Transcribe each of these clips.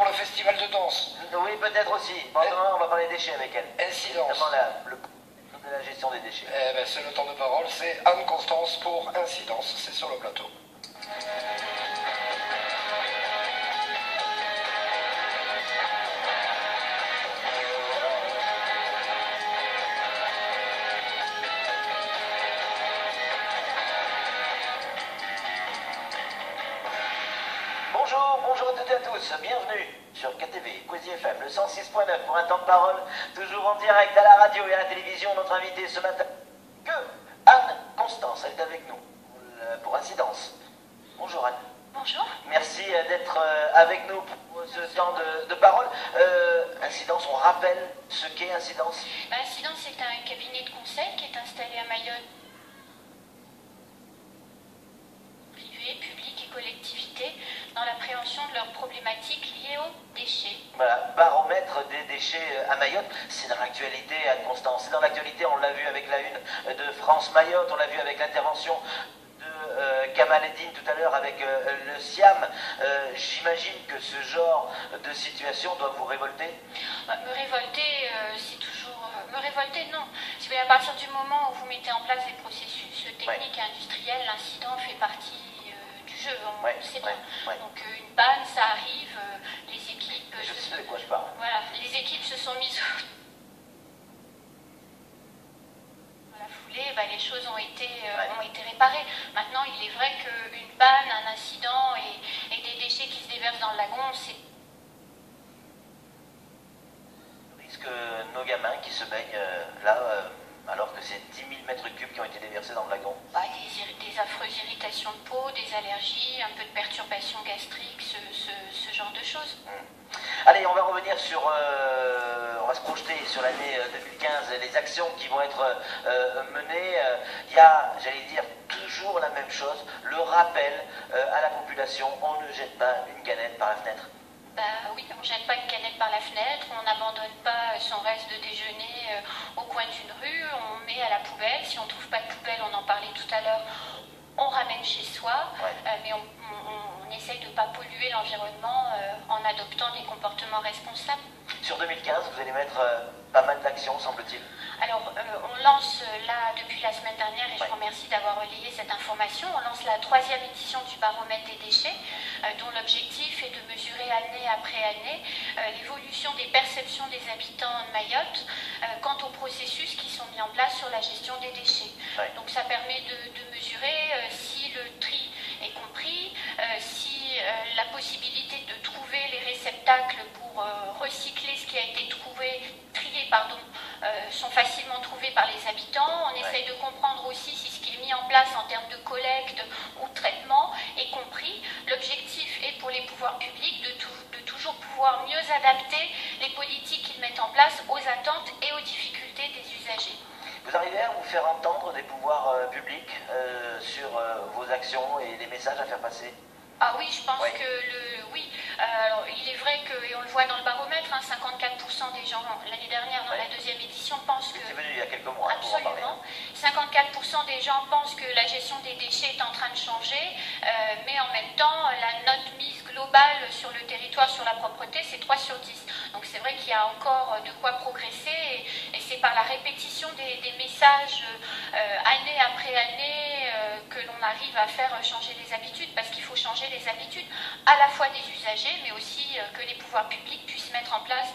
Pour le festival de danse. Oui, peut-être aussi. Bon, demain, on va parler déchets avec elle. Incidence. Notamment de la gestion des déchets. Eh ben, c'est le temps de parole, c'est Anne-Constance pour Incidence, c'est sur le plateau. Bonjour à toutes et à tous, bienvenue sur KTV, Quasi FM, le 106.9 pour un temps de parole, toujours en direct à la radio et à la télévision. Notre invitée ce matin, Anne-Constance, elle est avec nous pour Incidence. Bonjour Anne. Bonjour. Merci d'être avec nous pour ce temps de parole. Incidence, on rappelle ce qu'est Incidence. Incidence, c'est un cabinet de conseil qui est installé à Mayotte. Privé, public et collectivités dans l'appréhension de leurs problématiques liées aux déchets. Voilà, baromètre des déchets à Mayotte, c'est dans l'actualité, Anne-Constance. C'est dans l'actualité, on l'a vu avec la une de France Mayotte, on l'a vu avec l'intervention de Kamal Eddine tout à l'heure avec le SIAM. J'imagine que ce genre de situation doit vous révolter. Me révolter, c'est toujours... me révolter, non. Si vous voulez, à partir du moment où vous mettez en place des processus techniques et industriels, l'incident fait partie du jeu, on le sait bien. Donc une panne, ça arrive, les équipes... Je sais de quoi je parle. Voilà, les équipes se sont mises... les choses ont été réparées. Maintenant, il est vrai qu'une panne, un incident et des déchets qui se déversent dans le lagon, c'est... Risque nos gamins qui se baignent là, alors que c'est 10 000 mètres cubes qui ont été déversés dans le lagon. Des affreuses irritations de peau, des allergies, un peu de perturbations gastriques, ce genre de choses. Allez, on va revenir sur... on va se projeter sur l'année 2015, les actions qui vont être menées. Il y a, j'allais dire, toujours la même chose, le rappel à la population, on ne jette pas une canette par la fenêtre. Oui, on ne jette pas une canette par la fenêtre, on n'abandonne pas son reste de déjeuner au coin d'une rue, on met à la poubelle. Si on ne trouve pas de poubelle, on en parlait tout à l'heure, on ramène chez soi, mais on essaye de ne pas polluer l'environnement en adoptant des comportements responsables. Sur 2015, vous allez mettre pas mal d'actions, semble-t-il. Alors, on lance là, depuis la semaine dernière, et je vous remercie d'avoir relayé cette information, on lance la 3e édition du baromètre des déchets, dont l'objectif est de mesurer année après année l'évolution des perceptions des habitants de Mayotte quant aux processus qui sont mis en place sur la gestion des déchets. Donc ça permet de mesurer si le tri est compris, si la possibilité de trouver les réceptacles pour recycler ce qui a été trié, sont facilement trouvés par les habitants. On essaye de comprendre aussi si ce qui est mis en place en termes de collecte ou de traitement est compris. L'objectif est pour les pouvoirs publics de toujours pouvoir mieux adapter les politiques qu'ils mettent en place aux attentes et aux difficultés des usagers. Vous arrivez à vous faire entendre des pouvoirs publics sur vos actions et les messages à faire passer? Ah oui, je pense que alors, il est vrai que, et on le voit dans le baromètre, 54% des gens, l'année dernière, dans la 2e édition, pensent que... C'est venu il y a quelques mois. Absolument. 54% des gens pensent que la gestion des déchets est en train de changer, mais en même temps, la note mise globale sur le territoire, sur la propreté, c'est 3 sur 10. Donc c'est vrai qu'il y a encore de quoi progresser, et c'est par la répétition des messages année après année que l'on arrive à faire changer les habitudes, parce qu'il faut changer les habitudes à la fois des usagers, mais aussi que les pouvoirs publics puissent mettre en place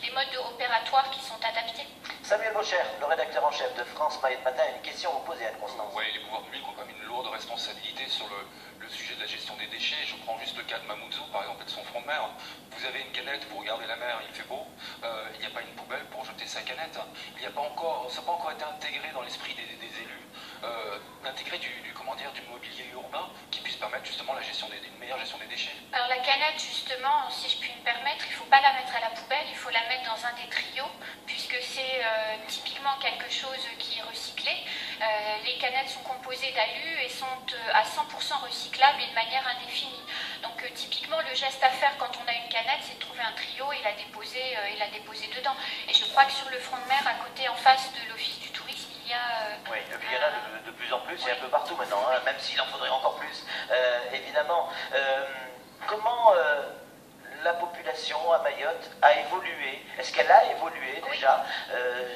des modes opératoires qui sont adaptés. Samuel Bocher, le rédacteur en chef de France Mayotte Matin, a une question à vous poser, Anne-Constance. Oui, les pouvoirs publics ont quand même une lourde responsabilité sur le sujet de la gestion des déchets. Je prends juste le cas de Mamoudzou, par exemple, et de son front de mer. Vous avez une canette, vous regardez la mer, il fait beau, il n'y a pas une poubelle pour jeter sa canette. Ça n'a pas encore été intégré dans l'esprit des élus, intégré du mobilier urbain qui puisse permettre justement une meilleure gestion des déchets. Alors la canette, justement, si je puis me permettre, il ne faut pas la mettre à la poubelle, il faut la mettre dans un des trios, puisque c'est typiquement quelque chose qui est recyclé. Les canettes sont composées d'alu et sont à 100% recyclables et de manière indéfinie. Donc typiquement, le geste à faire quand on a une canette, c'est de trouver un trio et la déposer dedans. Et je crois que sur le front de mer, à côté, en face de l'Office du tourisme, il y a... oui, et puis il y en a de plus en plus, et un peu partout maintenant, même s'il en faudrait encore plus, évidemment. Comment la population à Mayotte a évolué? Est-ce qu'elle a évolué déjà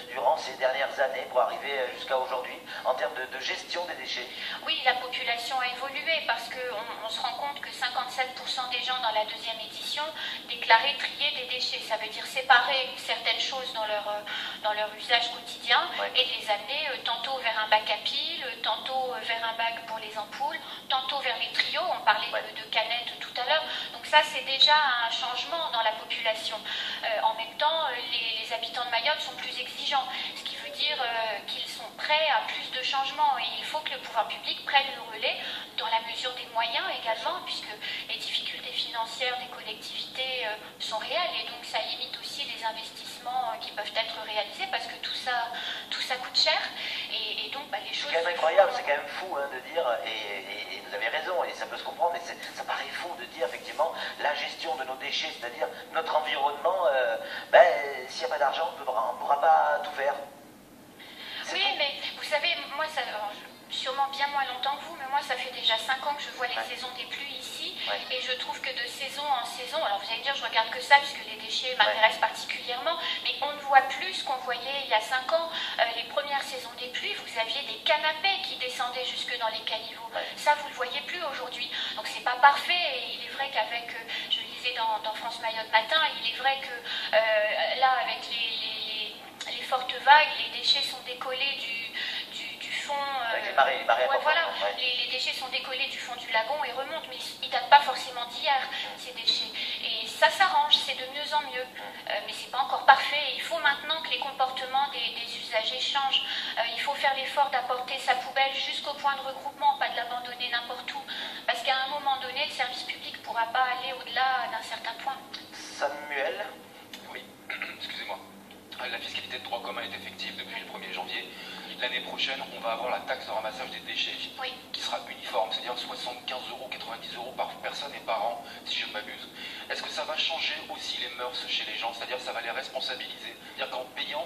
durant ces dernières années pour arriver jusqu'à aujourd'hui en termes de gestion des déchets? Oui, la population a évolué parce qu'on se rend compte que 57% des gens dans la deuxième édition déclaraient trier des déchets. Ça veut dire séparer certaines choses dans leur usage quotidien et les amener tantôt vers un bac à piles, tantôt vers un bac pour les ampoules, tantôt vers les trios. On parlait de canettes tout à l'heure. Donc ça, c'est déjà un changement dans la population. En même temps, les habitants de Mayotte sont plus exigeants, ce qui veut dire qu'ils sont prêts à plus de changements. Et il faut que le pouvoir public prenne le relais dans la mesure des moyens également, puisque les difficultés financières des collectivités sont réelles. Et donc ça limite aussi les investissements qui peuvent être réalisés, parce que tout ça coûte cher. Et donc les choses... C'est quand même incroyable, c'est quand même fou de dire, et vous avez raison, et ça peut se comprendre, mais ça paraît fou de dire effectivement la gestion de nos déchets, c'est-à-dire notre environnement, s'il n'y a pas d'argent, on ne pourra pas tout faire. Oui, mais vous savez, moi, sûrement bien moins longtemps que vous, mais moi, ça fait déjà 5 ans que je vois les saisons des pluies ici, et je trouve que de saison en saison, alors vous allez dire, je regarde que ça, puisque les déchets m'intéressent particulièrement, mais on ne voit plus ce qu'on voyait il y a 5 ans. Les premières saisons des pluies, vous aviez des canapés qui descendaient jusque dans les caniveaux. Ça, vous ne le voyez plus aujourd'hui. Donc, c'est pas parfait, et il est vrai qu'avec, je lisais dans France Mayotte Matin, il est vrai que là, avec les fortes vagues, les déchets sont décollés du fond. Avec les marées voilà, les déchets sont décollés du fond du lagon et remontent, mais ils ne datent pas forcément d'hier, ces déchets. Et ça s'arrange, c'est de mieux en mieux. Mais c'est pas encore parfait. Il faut maintenant que les comportements des usagers changent. Il faut faire l'effort d'apporter sa poubelle jusqu'au point de regroupement, pas de l'abandonner n'importe où. Parce qu'à un moment donné, le service public ne pourra pas aller au-delà d'un certain point. Samuel? Oui, excusez-moi. La fiscalité de droit commun est effective depuis le 1er janvier. L'année prochaine, on va avoir la taxe de ramassage des déchets qui sera uniforme, c'est-à-dire 75 €, 90 € par personne et par an, si je ne m'abuse. Est-ce que ça va changer aussi les mœurs chez les gens, c'est-à-dire ça va les responsabiliser? C'est-à-dire qu'en payant,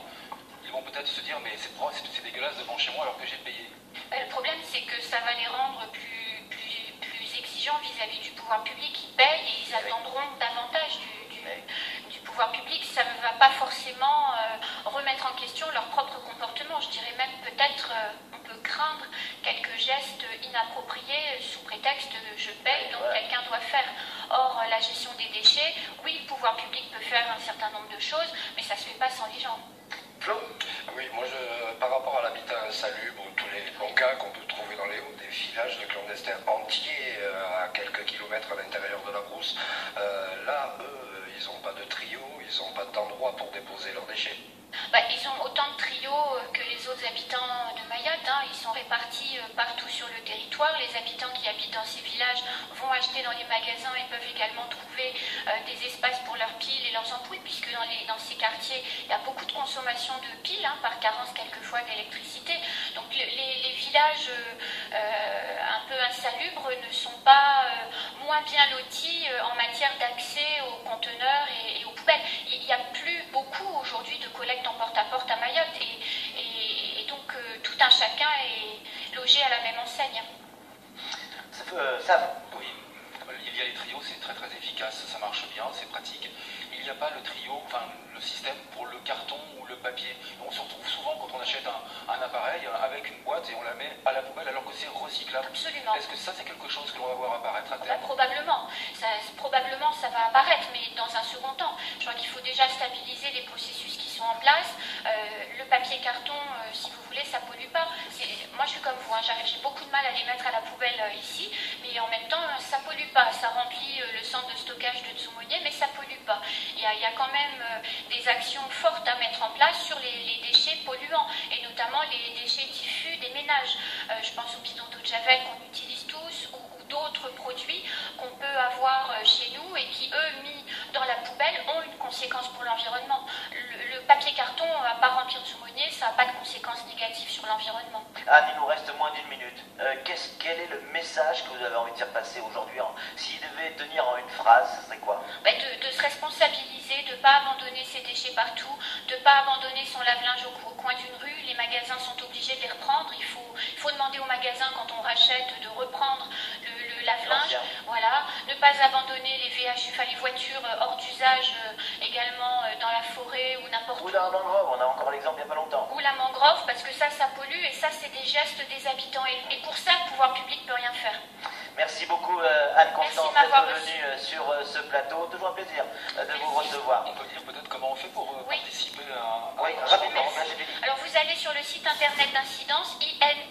ils vont peut-être se dire mais c'est dégueulasse devant chez moi alors que j'ai payé. Le problème, c'est que ça va les rendre plus exigeants vis-à-vis du pouvoir public. Ils payent et ils attendront davantage du pouvoir public. Ça ne va pas forcément remettre en question leur propre comportement. Je dirais même peut-être on peut craindre quelques gestes inappropriés sous prétexte je paye, donc quelqu'un doit faire. Or, la gestion des déchets, oui, le pouvoir public peut faire un certain nombre de choses, mais ça ne se fait pas sans les gens. Flo? Oui, moi, par rapport à l'habitat insalubre, tous les bons-cas qu'on peut trouver dans les hauts, des villages de clandestins entiers à quelques kilomètres à l'intérieur de la brousse, là, eux, ils n'ont pas de trio, ils n'ont pas d'endroit pour déposer leurs déchets. Ils ont autant de trios que les autres habitants de Mayotte. Ils sont répartis partout sur le territoire. Les habitants qui habitent dans ces villages vont acheter dans les magasins et peuvent également trouver des espaces pour leurs piles et leurs ampoules, puisque dans ces quartiers, il y a beaucoup de consommation de piles, par carence quelquefois d'électricité. Donc les villages un peu insalubres ne sont pas moins bien lotis en matière d'accès aux conteneurs et aux poubelles. Il n'y a plus beaucoup aujourd'hui de collecte en porte-à-porte à Mayotte et donc tout un chacun est logé à la même enseigne. Oui, il y a les trios, c'est très très efficace, ça marche bien, c'est pratique. Il n'y a pas le trio, le système pour le carton ou le papier. On se retrouve souvent quand on achète un appareil avec une boîte et on la met à la poubelle alors que c'est recyclable. Absolument. Est-ce que ça c'est quelque chose que l'on va voir apparaître à terme? Probablement. Probablement ça va apparaître, mais dans un second temps. Je crois qu'il faut déjà stabiliser les processus qui sont en place. Le papier carton, si vous voulez, ça pollue pas. Moi je suis comme vous, j'ai beaucoup de mal à les mettre à la poubelle ici, mais en même temps ça pollue pas. Ça remplit le centre de stockage de Tsumonier, mais ça pollue pas. Il y a quand même des actions fortes à mettre en place sur les déchets polluants, et notamment les déchets diffus des ménages. Je pense aux bidons d'eau de Javel qu'on utilise tous, ou d'autres produits qu'on peut avoir chez nous et qui, eux, mis dans la poubelle, ont une conséquence pour l'environnement. Le papier carton, à part remplir de Tsumonier, ça n'a pas de conséquences négatives sur l'environnement. Anne, il nous reste moins d'1 minute. Quel est le message que vous avez envie de faire passer aujourd'hui? S'il devait tenir en une phrase, ce serait quoi? De se responsabiliser, de ne pas abandonner ses déchets partout, de ne pas abandonner son lave-linge au coin d'une rue. Les magasins sont obligés de les reprendre. Il faut demander aux magasins, quand on rachète, de reprendre le lave-linge, voilà, ne pas abandonner les VHU, enfin les voitures hors d'usage également dans la forêt ou n'importe où. Ou dans la mangrove, on a encore l'exemple il n'y a pas longtemps. Ou la mangrove, parce que ça pollue, et ça c'est des gestes des habitants. Et pour ça, le pouvoir public ne peut rien faire. Merci beaucoup Anne-Constance d'être venue sur ce plateau. Toujours un plaisir de vous recevoir. On peut dire peut-être comment on fait pour participer à... Oui, rapidement. Alors vous allez sur le site internet d'Incidence,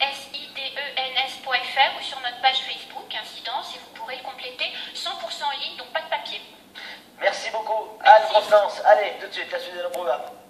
incidens.fr, ou sur notre page Facebook Incidence, et vous pourrez le compléter 100% en ligne, donc pas de papier. Merci beaucoup Anne-Constance. Allez, tout de suite, la suite de nos programmes.